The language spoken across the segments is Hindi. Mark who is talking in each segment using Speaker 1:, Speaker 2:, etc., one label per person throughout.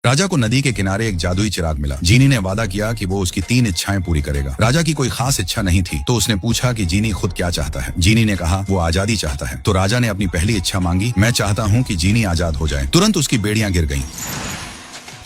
Speaker 1: राजा को नदी के किनारे एक जादुई चिराग मिला। जीनी ने वादा किया कि वो उसकी 3 इच्छाएं पूरी करेगा। राजा की कोई खास इच्छा नहीं थी, तो उसने पूछा कि जीनी खुद क्या चाहता है। जीनी ने कहा वो आजादी चाहता है। तो राजा ने अपनी पहली इच्छा मांगी, मैं चाहता हूँ कि जीनी आजाद हो जाए। तुरंत उसकी बेड़ियां गिर गईं।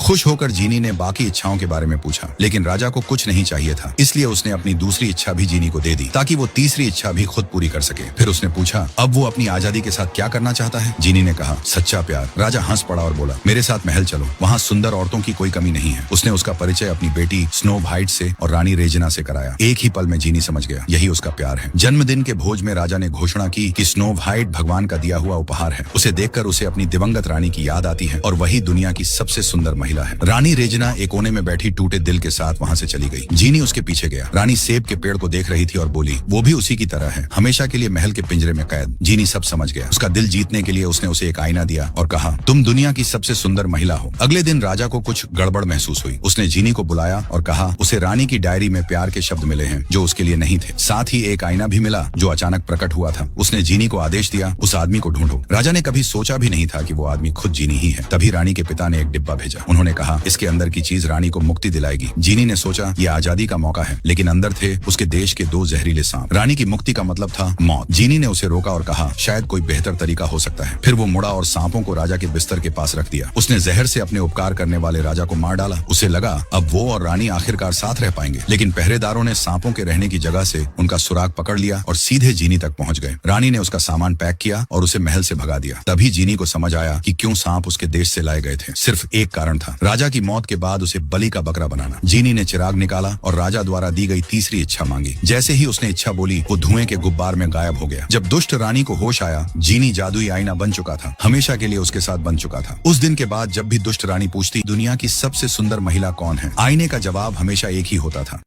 Speaker 1: खुश होकर जीनी ने बाकी इच्छाओं के बारे में पूछा, लेकिन राजा को कुछ नहीं चाहिए था, इसलिए उसने अपनी दूसरी इच्छा भी जीनी को दे दी ताकि वो तीसरी इच्छा भी खुद पूरी कर सके। फिर उसने पूछा अब वो अपनी आजादी के साथ क्या करना चाहता है। जीनी ने कहा सच्चा प्यार। राजा हंस पड़ा और बोला मेरे साथ महल चलो, वहाँ सुंदर औरतों की कोई कमी नहीं है। उसने उसका परिचय अपनी बेटी स्नो वाइट से और रानी रेजिना से कराया। एक ही पल में जीनी समझ गया यही उसका प्यार है। जन्मदिन के भोज में राजा ने घोषणा की कि स्नो वाइट भगवान का दिया हुआ उपहार है। उसे देखकर उसे अपनी दिवंगत रानी की याद आती है और वही दुनिया की सबसे सुंदर महिला है। रानी रेजिना एक कोने में बैठी टूटे दिल के साथ वहाँ से चली गई। जीनी उसके पीछे गया। रानी सेब के पेड़ को देख रही थी और बोली वो भी उसी की तरह है, हमेशा के लिए महल के पिंजरे में कैद। जीनी सब समझ गया। उसका दिल जीतने के लिए उसने उसे एक आईना दिया और कहा तुम दुनिया की सबसे सुंदर महिला हो। अगले दिन राजा को कुछ गड़बड़ महसूस हुई। उसने जीनी को बुलाया और कहा उसे रानी की डायरी में प्यार के शब्द मिले हैं जो उसके लिए नहीं थे। साथ ही एक आईना भी मिला जो अचानक प्रकट हुआ था। उसने जीनी को आदेश दिया उस आदमी को ढूंढो। राजा ने कभी सोचा भी नहीं था कि वो आदमी खुद जीनी ही है। तभी रानी के पिता ने एक डिब्बा भेजा। उन्होंने कहा इसके अंदर की चीज रानी को मुक्ति दिलाएगी। जीनी ने सोचा ये आजादी का मौका है, लेकिन अंदर थे उसके देश के 2 जहरीले सांप। रानी की मुक्ति का मतलब था मौत। जीनी ने उसे रोका और कहा शायद कोई बेहतर तरीका हो सकता है। फिर वो मुड़ा और सांपों को राजा के बिस्तर के पास रख दिया। उसने जहर से अपने उपकार करने वाले राजा को मार डाला। उसे लगा अब वो और रानी आखिरकार साथ रह पाएंगे, लेकिन पहरेदारों ने सांपों के रहने की जगह से उनका सुराग पकड़ लिया और सीधे जीनी तक पहुंच गए। रानी ने उसका सामान पैक किया और उसे महल से भगा दिया। तभी जीनी को समझ आया कि क्यों सांप उसके देश से लाए गए थे। सिर्फ एक कारण था, राजा की मौत के बाद उसे बलि का बकरा बनाना। जीनी ने चिराग निकाला और राजा द्वारा दी गई तीसरी इच्छा मांगी। जैसे ही उसने इच्छा बोली वो धुएं के गुब्बार में गायब हो गया। जब दुष्ट रानी को होश आया जीनी जादुई आईना बन चुका था, हमेशा के लिए उसके साथ बन चुका था। उस दिन के बाद जब भी दुष्ट रानी पूछती दुनिया की सबसे सुंदर महिला कौन है, आईने का जवाब हमेशा एक ही होता था,